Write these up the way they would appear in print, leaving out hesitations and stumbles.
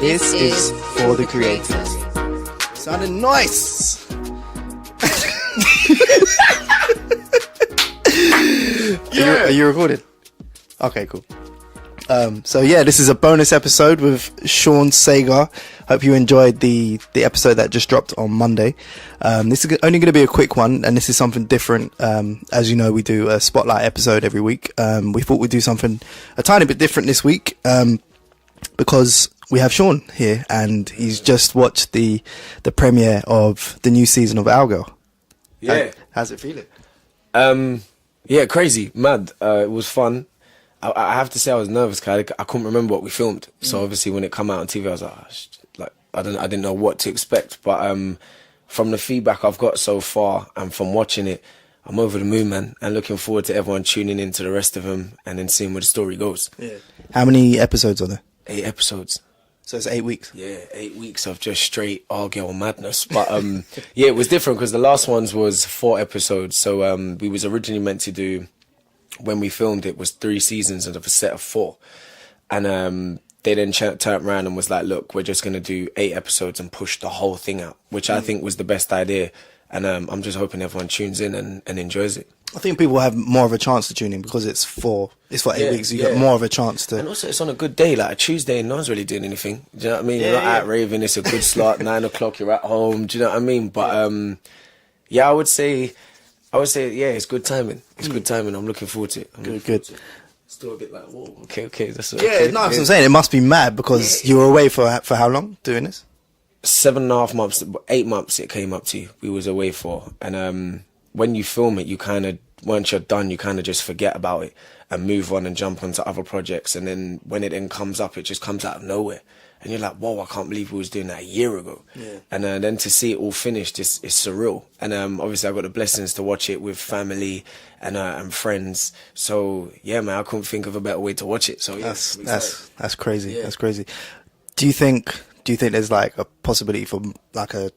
This is for the creators. Sounding nice. Are you recording? Okay, cool. So yeah, this is a bonus episode with Sean Sagar. Hope you enjoyed the episode that just dropped on Monday. This is only going to be a quick one, and this is something different. As you know, we do a spotlight episode every week. We thought we'd do something a tiny bit different this week, because we have Sean here, and he's just watched the premiere of the new season of Our Girl. Yeah. How's it feeling? Yeah, crazy, mad. It was fun. I have to say I was nervous because I couldn't remember what we filmed. So obviously when it come out on TV, I was like, I didn't know what to expect. But from the feedback I've got so far and from watching it, I'm over the moon, man, and looking forward to everyone tuning in to the rest of them and then seeing where the story goes. Yeah. How many episodes are there? 8 episodes. So it's 8 weeks. Yeah, 8 weeks of just straight Our Girl madness. But yeah, it was different because the last ones was 4 episodes. So we was originally meant to do, when we filmed it, was 3 seasons of a set of 4. And they then turned around and was like, look, we're just going to do 8 episodes and push the whole thing out, which I think was the best idea. And I'm just hoping everyone tunes in and enjoys it. I think people have more of a chance to tune in because it's for 8 weeks. You get more of a chance to. And also, it's on a good day, like a Tuesday, and no one's really doing anything. Do you know what I mean? Yeah, You're not out raving. It's a good slot. 9 o'clock, you're at home. Do you know what I mean? But yeah, I would say, yeah, it's good timing. It's good timing. I'm looking forward to it. Good. Still a bit like, whoa, okay, that's Yeah, okay. no, that's what I'm saying. It must be mad because you were away for how long doing this? 7.5 months, 8 months it came up to. We was away for, and when you film it, you kind of, once you're done, you kind of just forget about it and move on and jump onto other projects. And then when it then comes up, it just comes out of nowhere. And you're like, whoa, I can't believe we was doing that a year ago. Yeah. And then to see it all finished is surreal. And obviously I got the blessings to watch it with family and friends. So yeah, man, I couldn't think of a better way to watch it. So yeah, that's crazy. Yeah. That's crazy. Do you think there's like a possibility for like a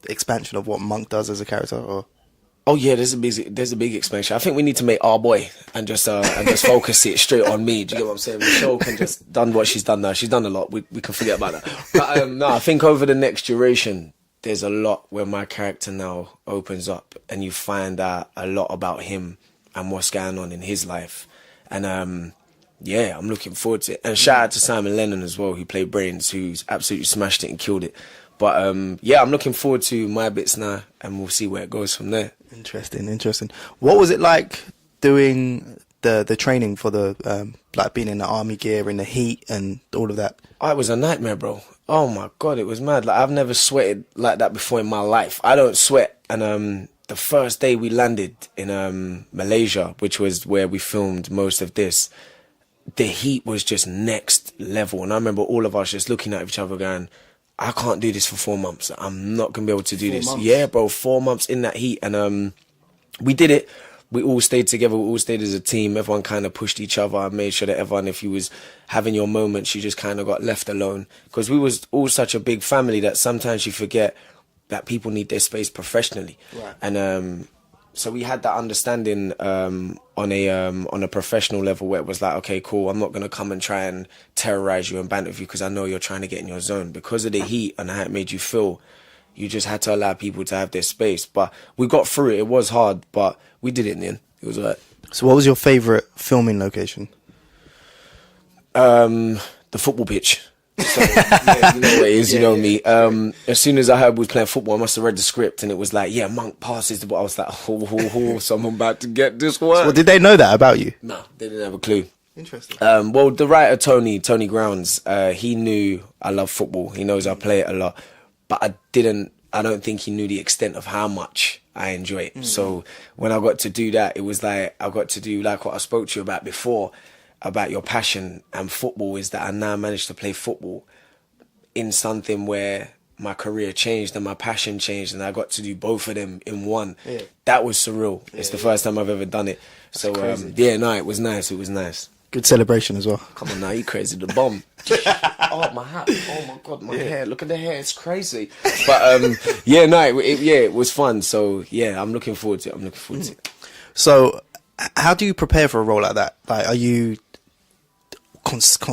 expansion of what Monk does as a character, or? Oh yeah, there's a big expansion. I think we need to make Our Boy and just focus it straight on me. Do you get what I'm saying? Michelle can just done what she's done now. She's done a lot. We can forget about that. But no, I think over the next duration, there's a lot where my character now opens up, and you find out a lot about him and what's going on in his life. And yeah, I'm looking forward to it. And shout out to Simon Lennon as well, who played Brains, who's absolutely smashed it and killed it. But yeah, I'm looking forward to my bits now, and we'll see where it goes from there. Interesting. What was it like doing the training for the like being in the army gear, in the heat, and all of that? Oh, it was a nightmare, bro. Oh my god, it was mad. Like, I've never sweated like that before in my life. I don't sweat. And the first day we landed in Malaysia, which was where we filmed most of this, the heat was just next level. And I remember all of us just looking at each other going, I can't do this for 4 months. I'm not going to be able to do this. Yeah, bro, 4 months in that heat. And we did it. We all stayed together. We all stayed as a team. Everyone kind of pushed each other. I made sure that everyone, if you was having your moments, you just kind of got left alone. Because we was all such a big family that sometimes you forget that people need their space professionally. Right. And so we had that understanding on a professional level where it was like, okay, cool, I'm not going to come and try and terrorize you and banter with you because I know you're trying to get in your zone. Because of the heat and how it made you feel, you just had to allow people to have their space. But we got through it. It was hard, but we did it in the end. It was all right. So what was your favourite filming location? The football pitch. So, yeah, you know what it is, you know me. As soon as I heard we were playing football, I must have read the script and it was like, yeah, Monk passes the ball. I was like, someone about to get this one. Well, did they know that about you? No, they didn't have a clue. Interesting. Well, the writer, Tony Grounds, he knew I love football. He knows I play it a lot. But I don't think he knew the extent of how much I enjoy it. So when I got to do that, it was like, I got to do like what I spoke to you about before, about your passion and football, is that I now managed to play football in something where my career changed and my passion changed, and I got to do both of them in one. Yeah. That was surreal. It's the first time I've ever done it. That's so crazy. yeah, no, it was nice. It was nice. Good celebration as well. Come on now, you crazy, the bomb. Oh, my hat. Oh my god, my hair. Look at the hair, it's crazy. But yeah, no, it was fun. So yeah, I'm looking forward to it. So how do you prepare for a role like that? Like, are you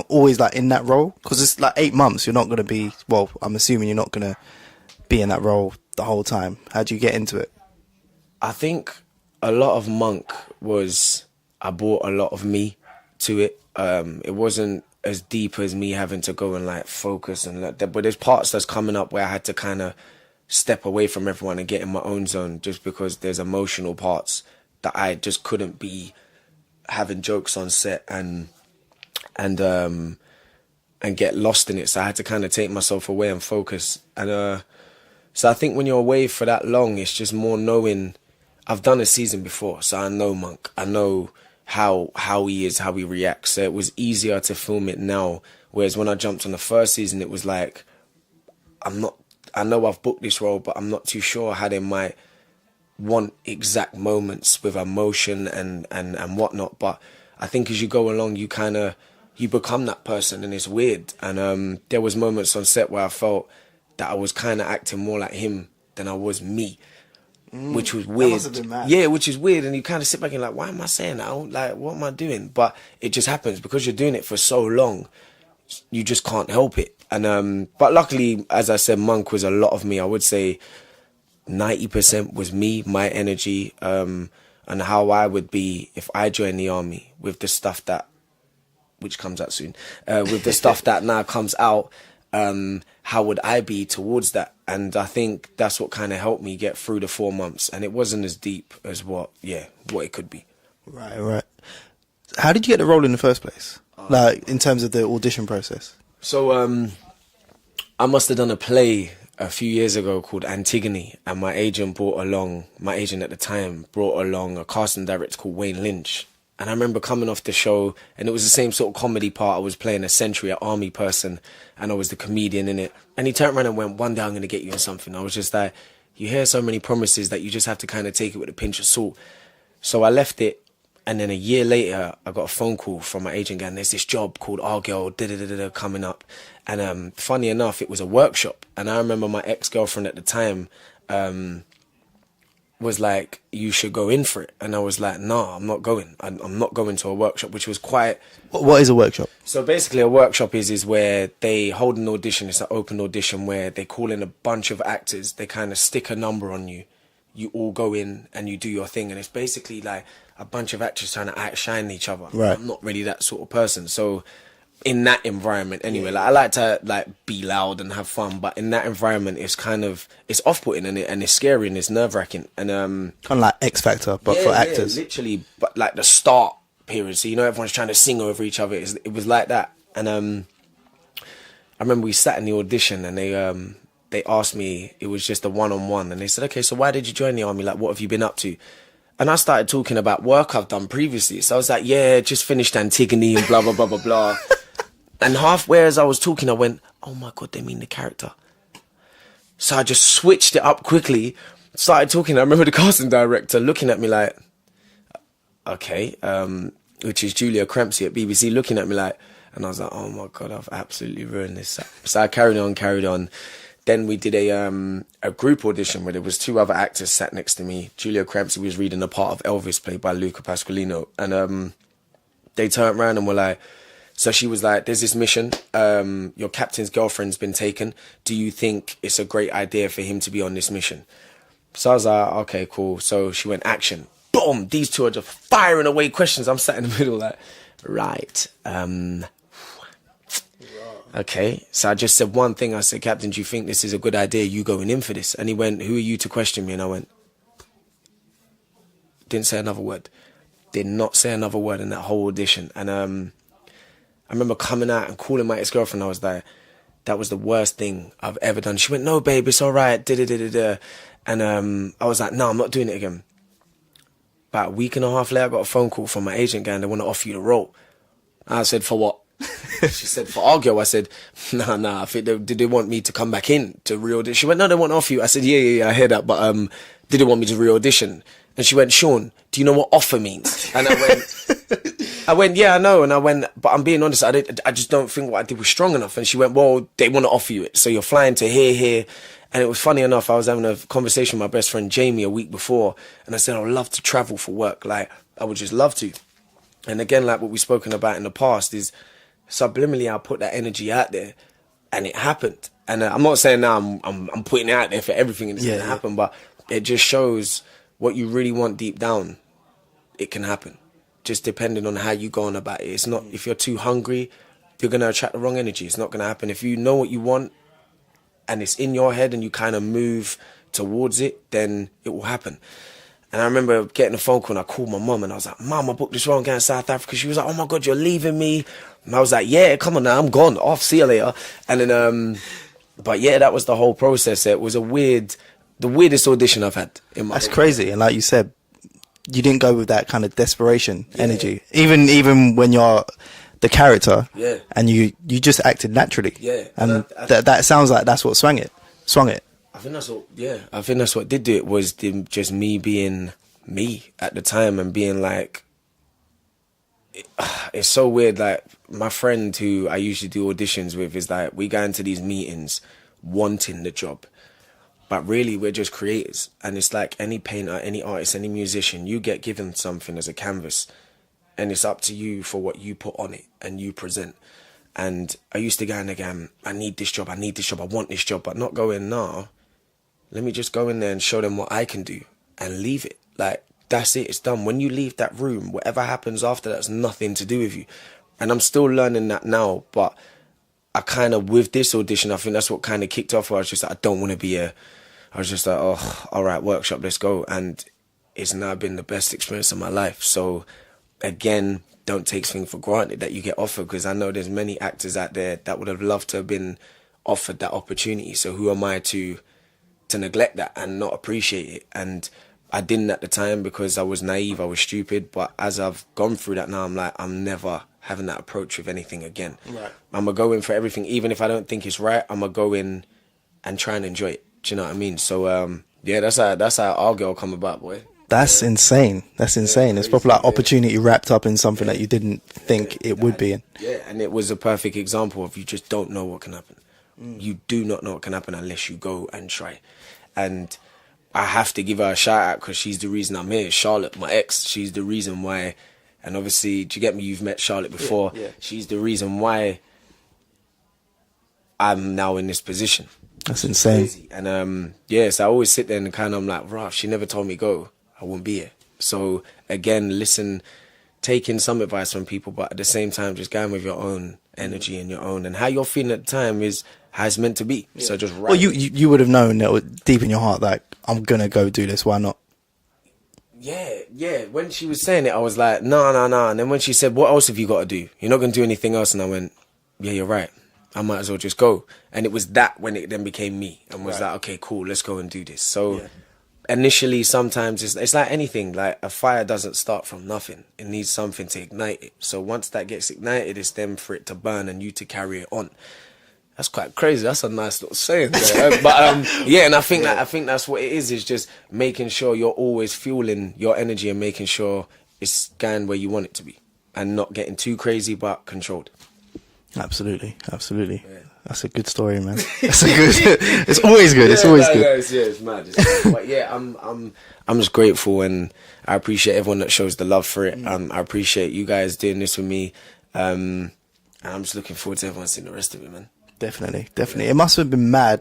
always like in that role? Because it's like 8 months. You're not going to be. Well, I'm assuming you're not going to be in that role the whole time. How do you get into it? I think a lot of Monk was, I brought a lot of me to it. It wasn't as deep as me having to go and like focus and like that, but there's parts that's coming up where I had to kind of step away from everyone and get in my own zone, just because there's emotional parts that I just couldn't be having jokes on set and get lost in it. So I had to kind of take myself away and focus. And so I think when you're away for that long, it's just more knowing. I've done a season before, so I know Monk. I know how he is, how he reacts. So it was easier to film it now. Whereas when I jumped on the first season, it was like, I know I've booked this role, but I'm not too sure how they might want exact moments with emotion and whatnot. But I think as you go along, you become that person, and it's weird. And there was moments on set where I felt that I was kind of acting more like him than I was me, which was weird. That must have been mad. Yeah, which is weird. And you kind of sit back and like, why am I saying that? Like, what am I doing? But it just happens because you're doing it for so long. You just can't help it. And but luckily, as I said, Monk was a lot of me. I would say 90% was me, my energy, and how I would be if I joined the army with the stuff that, which comes out soon, with the stuff that now comes out. How would I be towards that? And I think that's what kind of helped me get through the 4 months. And it wasn't as deep as what it could be. Right. How did you get the role in the first place? Like, in terms of the audition process? So, I must have done a play a few years ago called Antigone. And my agent at the time brought along a casting director called Wayne Lynch. And I remember coming off the show, and it was the same sort of comedy part. I was playing a sentry, an army person, and I was the comedian in it. And he turned around and went, one day I'm going to get you in something. I was just like, you hear so many promises that you just have to kind of take it with a pinch of salt. So I left it, and then a year later, I got a phone call from my agent going, there's this job called OurGirl, coming up. And funny enough, it was a workshop. And I remember my ex-girlfriend at the time was like, you should go in for it. And I was like, no, I'm not going. I'm not going to a workshop, which was quite... What is a workshop? So basically a workshop is where they hold an audition. It's an open audition where they call in a bunch of actors. They kind of stick a number on you. You all go in and you do your thing. And it's basically like a bunch of actors trying to outshine each other. Right. I'm not really that sort of person. So in that environment anyway, like I like to like be loud and have fun, but in that environment it's kind of, it's off-putting and it's scary and it's nerve-wracking. And kind of like X Factor, but for actors. Literally, but like the start period, so you know everyone's trying to sing over each other. It was like that. And I remember we sat in the audition and they asked me, it was just a one-on-one, and they said, okay, so why did you join the army? Like, what have you been up to? And I started talking about work I've done previously. So I was like, yeah, just finished Antigone and blah blah blah blah blah. And halfway as I was talking, I went, oh my God, they mean the character. So I just switched it up quickly, started talking. I remember the casting director looking at me like, okay, which is Julia Crampsey at BBC, looking at me like, and I was like, oh my God, I've absolutely ruined this. So I carried on. Then we did a group audition where there was 2 other actors sat next to me. Julia Crampsey was reading a part of Elvis played by Luca Pasqualino. And they turned around and were like, so she was like, there's this mission, your captain's girlfriend's been taken. Do you think it's a great idea for him to be on this mission? So I was like, okay, cool. So she went, action. Boom! These 2 are just firing away questions. I'm sat in the middle like, right. Okay. So I just said one thing. I said, Captain, do you think this is a good idea? You going in for this? And he went, who are you to question me? And I went, didn't say another word. Did not say another word in that whole audition. And I remember coming out and calling my ex-girlfriend. I was like, that was the worst thing I've ever done. She went, no, babe, it's all right. And I was like, no, I'm not doing it again. About a week and a half later, I got a phone call from my agent going, they want to offer you the role. I said, for what? She said, for OurGirl. I said, nah, I think did they want me to come back in to re-audition? She went, no, they want to offer you. I said, yeah, I hear that, but did they want me to re-audition? And she went, Sean, do you know what offer means? And I went, yeah, I know. And I went, but I'm being honest, I just don't think what I did was strong enough. And she went, well, they want to offer you it. So you're flying to here. And it was funny enough, I was having a conversation with my best friend Jamie a week before. And I said, I would love to travel for work. Like, I would just love to. And again, like what we've spoken about in the past is subliminally I put that energy out there, and it happened. And I'm not saying now I'm putting it out there for everything and it's gonna happen, but it just shows what you really want deep down. It can happen, just depending on how you go on about it. It's not, if you're too hungry, you're gonna attract the wrong energy. It's not gonna happen. If you know what you want and it's in your head and you kind of move towards it, then it will happen. And I remember getting a phone call and I called my mum and I was like, Mum, I booked this wrong going to South Africa. She was like, oh my God, you're leaving me. And I was like, yeah, come on now, I'm gone, off, see you later. And then, but yeah, that was the whole process. It was the weirdest audition I've had in my life. That's crazy. And like you said, you didn't go with that kind of desperation energy. Even when you're the character and you just acted naturally. Yeah. And that sounds like that's what swung it. I think that's what did do it, was just me being me at the time and being like, it's so weird. Like, my friend who I usually do auditions with is like, we go into these meetings wanting the job, but really we're just creators. And it's like any painter, any artist, any musician, you get given something as a canvas and it's up to you for what you put on it and you present. And I used to go in again, I need this job, I want this job, but not going, nah, let me just go in there and show them what I can do and leave it. Like, that's it, it's done. When you leave that room, whatever happens after that's nothing to do with you. And I'm still learning that now, but I kind of, with this audition, I think that's what kind of kicked off. Where I was just like, I don't want to be I was just like, oh, all right, workshop, let's go. And it's now been the best experience of my life. So again, don't take things for granted that you get offered, because I know there's many actors out there that would have loved to have been offered that opportunity. So who am I to neglect that and not appreciate it? And I didn't at the time because I was naive, I was stupid. But as I've gone through that now, I'm like, I'm never having that approach with anything again. Right. I'm going to go in for everything. Even if I don't think it's right, I'm going to go in and try and enjoy it. Do you know what I mean? So, yeah, that's how Our Girl come about, boy. That's insane. That's insane. It's probably like opportunity wrapped up in something that you didn't think it would be in. Yeah, and it was a perfect example of, you just don't know what can happen. You do not know what can happen unless you go and try. And I have to give her a shout out because she's the reason I'm here. Charlotte, my ex, she's the reason why. And obviously, do you get me? You've met Charlotte before. Yeah. She's the reason why I'm now in this position. That's insane. Crazy. And so I always sit there and kind of, I'm like, Ralph, she never told me go, I wouldn't be here. So again, taking some advice from people, but at the same time, just going with your own energy and your own, and how you're feeling at the time is how it's meant to be. Yeah. So just well, you would have known that deep in your heart, like, I'm gonna go do this. Why not? Yeah. When she was saying it, I was like, no. And then when she said, what else have you got to do? You're not gonna do anything else. And I went, yeah, you're right. I might as well just go. And it was that when it then became me and was like, okay, cool, let's go and do this. So initially, sometimes it's like anything. Like, a fire doesn't start from nothing. It needs something to ignite it. So once that gets ignited, it's then for it to burn and you to carry it on. That's quite crazy. That's a nice little saying there. But yeah, and I think that's what it is just making sure you're always fueling your energy and making sure it's going where you want it to be and not getting too crazy, but controlled. Absolutely. Yeah. That's a good story, man. That's a good. It's always good. It's always good. It's mad. But yeah, I'm just grateful, and I appreciate everyone that shows the love for it. I appreciate you guys doing this with me, and I'm just looking forward to everyone seeing the rest of it, man. Definitely. Yeah. It must have been mad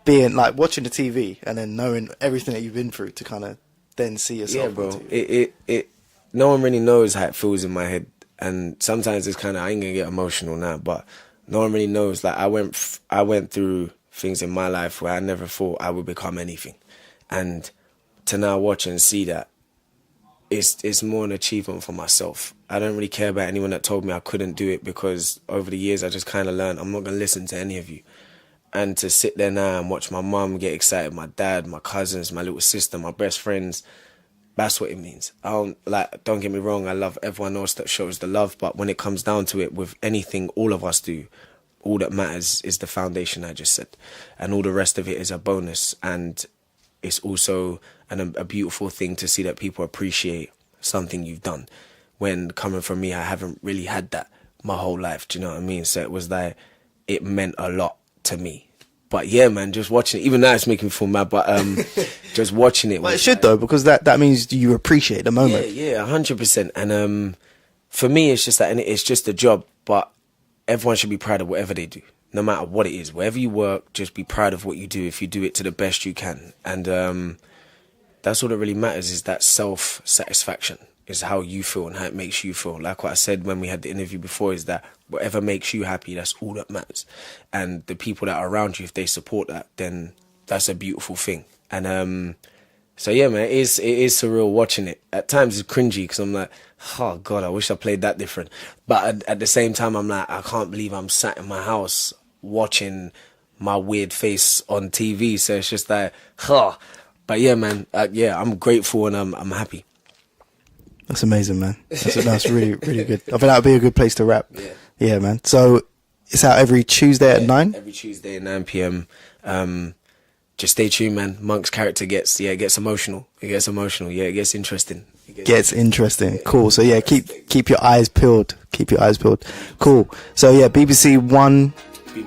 being like watching the TV and then knowing everything that you've been through to kind of then see yourself. Yeah, bro. It. No one really knows how it feels in my head. And sometimes it's kind of, I ain't gonna get emotional now, but no one really knows. Like, I went through things in my life where I never thought I would become anything. And to now watch and see that, it's more an achievement for myself. I don't really care about anyone that told me I couldn't do it, because over the years I just kind of learned I'm not gonna listen to any of you. And to sit there now and watch my mum get excited, my dad, my cousins, my little sister, my best friends, that's what it means. Don't get me wrong, I love everyone else that shows the love, but when it comes down to it, with anything all of us do, all that matters is the foundation I just said. And all the rest of it is a bonus. And it's also a beautiful thing to see that people appreciate something you've done. When coming from me, I haven't really had that my whole life, do you know what I mean? So it was like, it meant a lot to me. But yeah, man, just watching it, even now it's making me feel mad, but just watching it. Well, it should, though, because that means you appreciate the moment. Yeah, 100%. And for me, it's just that, and it's just a job, but everyone should be proud of whatever they do, no matter what it is. Wherever you work, just be proud of what you do if you do it to the best you can. And that's all that really matters, is that self-satisfaction, is how you feel and how it makes you feel. Like what I said when we had the interview before, is that whatever makes you happy, that's all that matters. And the people that are around you, if they support that, then that's a beautiful thing. And so yeah, man, it is surreal watching it. At times it's cringy because I'm like, oh God, I wish I played that different. But at the same time, I'm like, I can't believe I'm sat in my house watching my weird face on TV. So it's just like, huh. But yeah, man, yeah, I'm grateful and I'm happy. That's amazing, man. That's really, really good. I think that would be a good place to wrap. Yeah, man. So it's out every Tuesday at 9? Every Tuesday at 9 p.m. Just stay tuned, man. Monk's character gets emotional. It gets emotional. Yeah, it gets interesting. Gets interesting. Cool. So yeah, keep your eyes peeled. Keep your eyes peeled. Cool. So yeah, BBC One,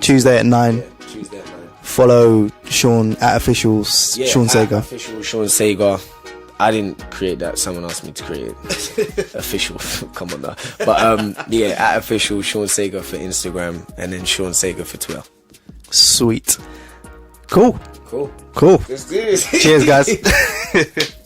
Tuesday at 9. Yeah, Tuesday at 9. Follow Sean at official Sean Sagar. Official Sean Sagar. I didn't create that. Someone asked me to create it. Official. Come on now. But yeah, at official Sean Sagar for Instagram, and then Sean Sagar for Twitter. Sweet. Cool. Cool. Cool. Let's do this. Cheers, guys.